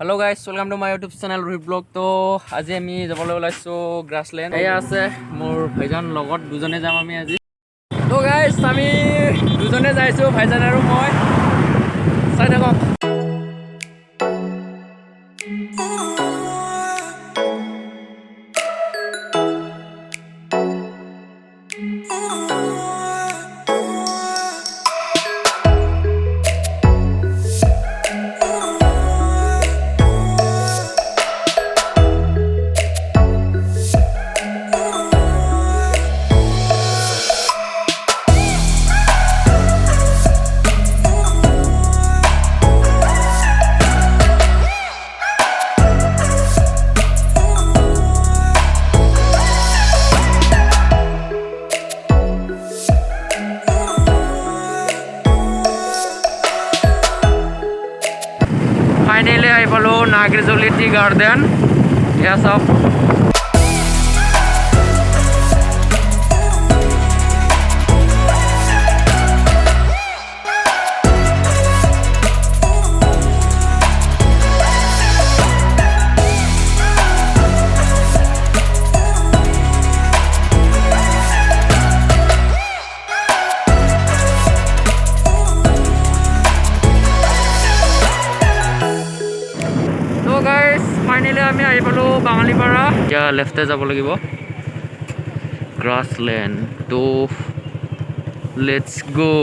Hello guys, welcome to my YouTube channel Rohit blog. तो আজি আমি যাবলৈ ওলাইছো গ্ৰাছলেণ্ড। এয়া আছে মোৰ ভাইজান লগত, দুজনে যাম আমি আজি। তো গাইস আমি দুজনে যাইছো, ভাইজান আৰু মই। চাই থাকক। फाइनली आई पालो नागरिजोली टी गार्डन। यह सब फाइनली আমি আহি পালো বাঙালীপাৰা। এতিয়া লেফ্টে যাব লাগিব গ্ৰাছলেণ্ড। তো লেটছ গো।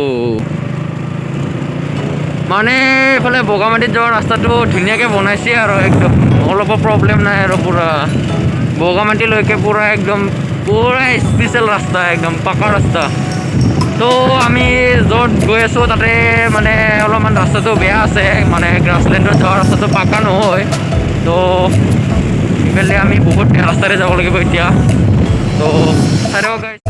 মানে এইফালে বগামাটিত যোৱাৰ ৰাস্তাটো ধুনীয়াকৈ বনাইছে আৰু একদম অলপ প্ৰব্লেম নাই আৰু পুৰা বগামাটিলৈকে পুৰা একদম পুৰা স্পেচিয়েল ৰাস্তা, একদম পাকা ৰাস্তা। তো আমি য'ত গৈ আছোঁ তাতে মানে অলপমান ৰাস্তাটো বেয়া আছে, মানে গ্ৰাছলেণ্ডত যোৱাৰ ৰাস্তাটো পাকা নহয়। তো ইফালে আমি বহুত ৰাস্তাৰে যাব লাগিব এতিয়া। তো চাই থাকক গাইছ।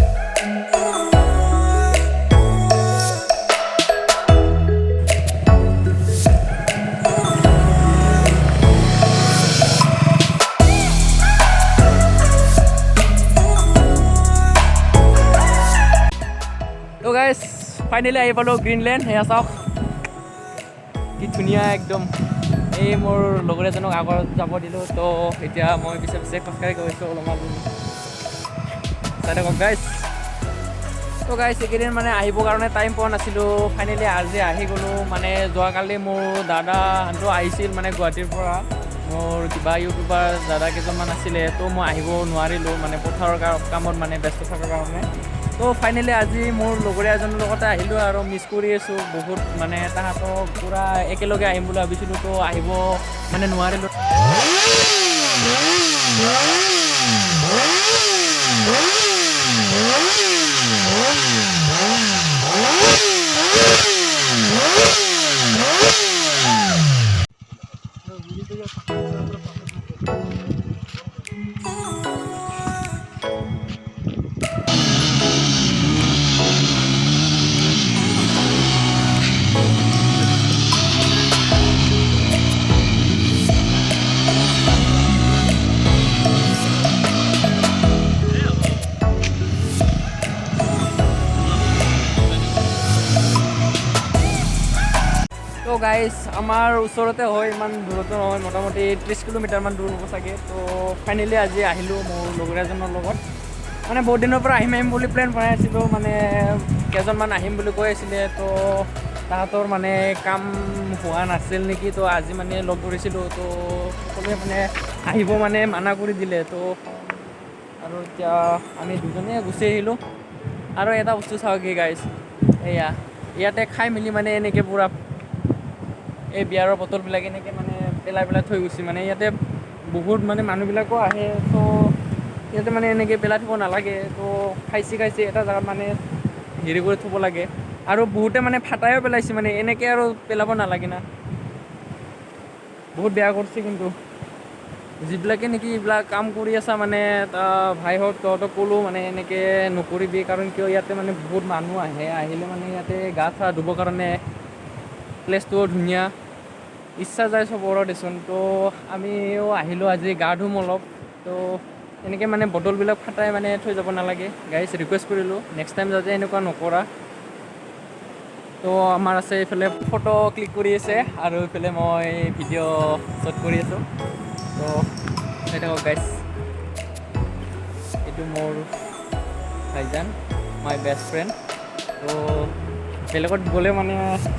তো গাইছ ফাইনেলি আহি পালোঁ গ্ৰীণলেণ্ড। সেয়া চাওক কি ধুনীয়া একদম। এই মোৰ লগৰ এজনক আগত যাব দিলোঁ। তো এতিয়া মই পিছে পিছে খোজকাঢ়ি গৈছোঁ অলপমান। চাই থাকক গাইছ। তো গাইছ এইকেইদিন মানে আহিবৰ কাৰণে টাইম পোৱা নাছিলোঁ। ফাইনেলি আজি আহি গ'লোঁ। মানে যোৱাকালি মোৰ দাদাহঁতো আহিছিল মানে গুৱাহাটীৰ পৰা, মোৰ কিবা ইউটিউবাৰ দাদা কেইজনমান আছিলে। তো মই আহিব নোৱাৰিলোঁ মানে পথাৰৰ কামত মানে ব্যস্ত থকাৰ কাৰণে। তো ফাইনেলি আজি মোৰ লগৰীয়া এজনৰ লগতে আহিলোঁ আৰু মিছ কৰি আছোঁ বহুত। মানে তাহাঁতক পূৰা একেলগে আহিম বুলি ভাবিছিলোঁ, তো আহিব মানে নোৱাৰিলোঁ। তো গাইছ আমাৰ ওচৰতে হয়, ইমান দূৰতো নহয়, মোটামুটি 30 কিলোমিটাৰমান দূৰ হ'ব চাগে। তো ফাইনেলি আজি আহিলোঁ মোৰ লগৰীয়াজনৰ লগত। মানে বহুত দিনৰ পৰা আহিম বুলি প্লেন বনাই আছিলোঁ, মানে কেইজনমান আহিম বুলি কৈ আছিলে। তো তাহাঁতৰ মানে কাম হোৱা নাছিল নেকি, তো আজি মানে লগ ধৰিছিলোঁ। তো সকলোৱে মানে আহিব মানে মানা কৰি দিলে। তো আৰু এতিয়া আমি দুজনে গুচি আহিলোঁ। আৰু এটা বস্তু চাওক কি গাইছ, এয়া ইয়াতে খাই মেলি মানে এনেকৈ পূৰা এই বিয়াৰৰ বটলবিলাক এনেকৈ মানে পেলাই থৈ গৈছে। মানে ইয়াতে বহুত মানে মানুহবিলাকো আহে। তো ইয়াতে মানে এনেকৈ পেলাই থ'ব নালাগে। তো খাইছে এটা জেগাত মানে হেৰি কৰি থ'ব লাগে। আৰু বহুতে মানে ফাটাইও পেলাইছে, মানে এনেকৈ আৰু পেলাব নালাগে না। বহুত বেয়া কৰিছে কিন্তু যিবিলাকে নেকি এইবিলাক কাম কৰি আছা মানে ভাইহঁত তহঁতক ক'লোঁ মানে এনেকৈ নকৰিবি। কাৰণ কিয় ইয়াতে মানে বহুত মানুহ আহিলে মানে ইয়াতে গা চা ধুবৰ কাৰণে প্লেচটোও ধুনীয়া, ইচ্ছা যায় চবৰে দেচোন। তো আমিও আহিলোঁ আজি গা ধুম অলপ। তো এনেকৈ মানে বটলবিলাক ফাটাই মানে থৈ যাব নালাগে গাইছ, ৰিকুৱেষ্ট কৰিলোঁ নেক্সট টাইম যাতে এনেকুৱা নকৰা। তো তো আমাৰ আছে এইফালে ফটো ক্লিক কৰি আছে আৰু এইফালে মই ভিডিঅ' শ্বুট কৰি আছোঁ তো চাই থাকক গাইজ এইটো মোৰ ভাইজান মাই বেষ্ট ফ্ৰেণ্ড তো বেলেগত গ'লে মানে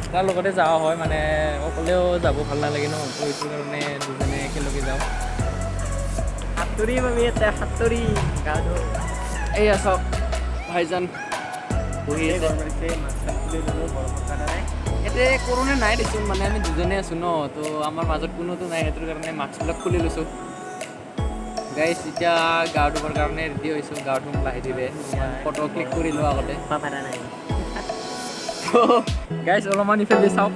তাৰ লগতে যোৱা হয় মানে অকলেও যাব ভাল নালাগে ন তো এইটো কাৰণে দুজনে একেলগে যাওঁ সাঁতুৰি পাবি এতিয়া সাঁতুৰি গাটো এই চাওক ভাইজান বহি আছে এতিয়া কৰোণা নাই দেচোন মানে আমি দুজনে আছোঁ ন তো আমাৰ মাজত কোনোতো নাই সেইটোৰ কাৰণে মাস্কবিলাক খুলি লৈছোঁ গাইজ এতিয়া গা ধুবৰ কাৰণে ৰেডি হৈছোঁ গা ধুম লাহে ধীৰে ফটো ক্লিক কৰিলোঁ আগতে নাই গাইজ অলপমান ইফালে চাওক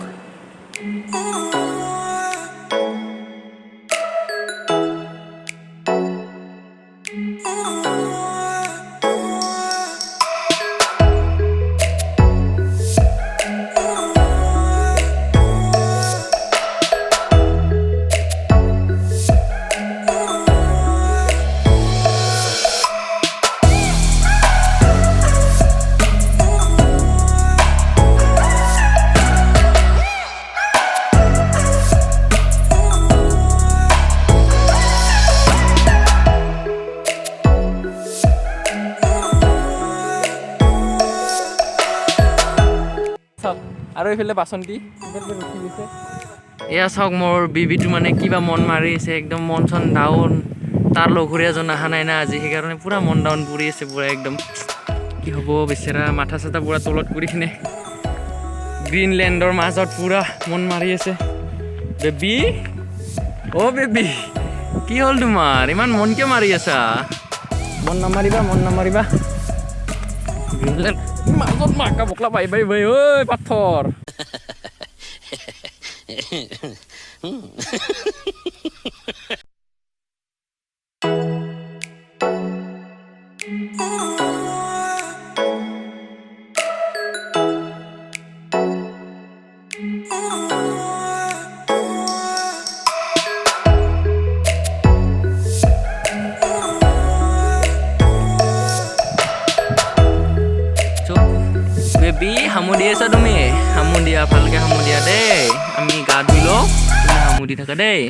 আৰু এইফালে বাচন্তি ৰখি গৈছে এয়া চাওক মোৰ বিবিটো মানে কিবা মন মাৰি আছে একদম মন চন ডাউন তাৰ লগৰীয়া এজন অহা নাই না আজি সেইকাৰণে পূৰা মন ডাউন পৰি আছে পূৰা একদম কি হ'ব বেচেৰা মাথা চাথা পূৰা তলত কৰি কিনে গ্ৰীণলেণ্ডৰ মাজত পূৰা মন মাৰি আছে বেবী অ' বেবী কি হ'ল তোমাৰ ইমান মন কিয় মাৰি আছা মন নামাৰিবা গ্ৰীণলেণ্ড মাজত মাকা বকলা পাই ঐ পাথৰ বেবী হামু দি আছা তুমি হামু দিয়া ভালকে হামু দিয়া দেই আমি গা ধুই লওঁ তুমি হামু দি থাকা দেই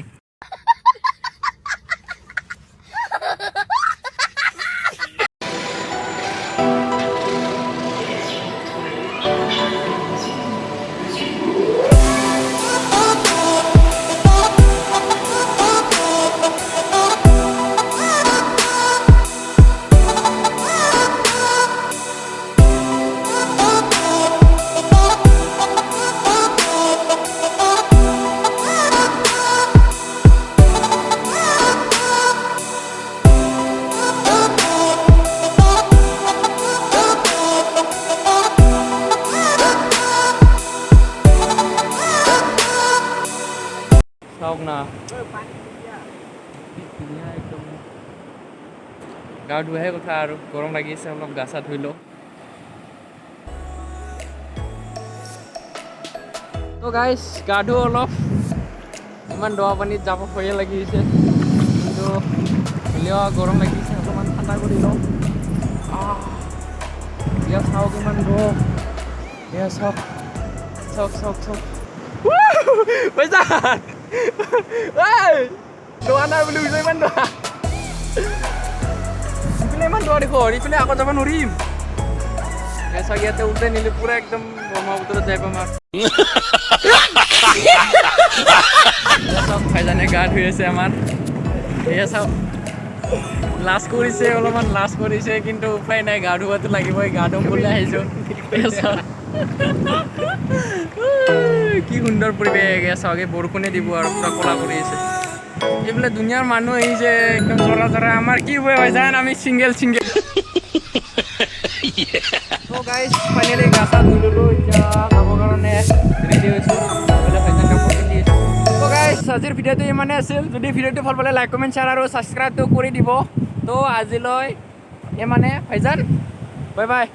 চাওক না একদম গা ধুৱাহে কথা আৰু গৰম লাগি আছে অলপ গা চা ধুই লওঁ তো গাইজ গা ধুও অলপ ইমান দৰা পানীত যাব ভয়ে লাগিছে কিন্তু হ'লেও গৰম লাগিছে অকণমান ঠাণ্ডা কৰি লওঁ এয়া চাওক ইমান গৰম এয়া চাওক পইচা দোৱা নাই বুলি কৈছে ইমান দোৱা ইপিনে ইমান দোৱা দেখো ইপিনে আকৌ যাব নোৱাৰিম চাগে ইয়াতে উল্টাই নিলে পুৰা একদম ব্ৰহ্মপুত্ৰত যাই পাম আৰু চাওক ভাইজানে গা ধুই আছে আমাৰ এয়া চাওক লাজ কৰিছে কিন্তু উপায় নাই গা ধুৱাটো লাগিবই গা ধুম বুলি আহিছোঁ কি সুন্দৰ পৰিৱেশ চাওক এই বৰষুণে দিব আৰু পুৰা ক'লা কৰি আছে এইফালে দুনিয়াৰ মানুহ আহিছে একদম জৰা আমাৰ কি হয় জান আমি চিংগেল তো গাইজ ফাইনেলি গা চা ধুই ল'লোঁ এতিয়া যাবৰ কাৰণে ৰেডি হৈছোঁ ভাইজান কাপোৰ পিন্ধি আছোঁ তো গাইজ আজিৰ ভিডিঅ'টো ইমানেই আছিল যদি ভিডিঅ'টো ভাল পালে লাইক কমেণ্ট শ্বেয়াৰ আৰু ছাবস্ক্ৰাইবটো কৰি দিব তো আজিলৈ ইমানে ভাইজান বাই বাই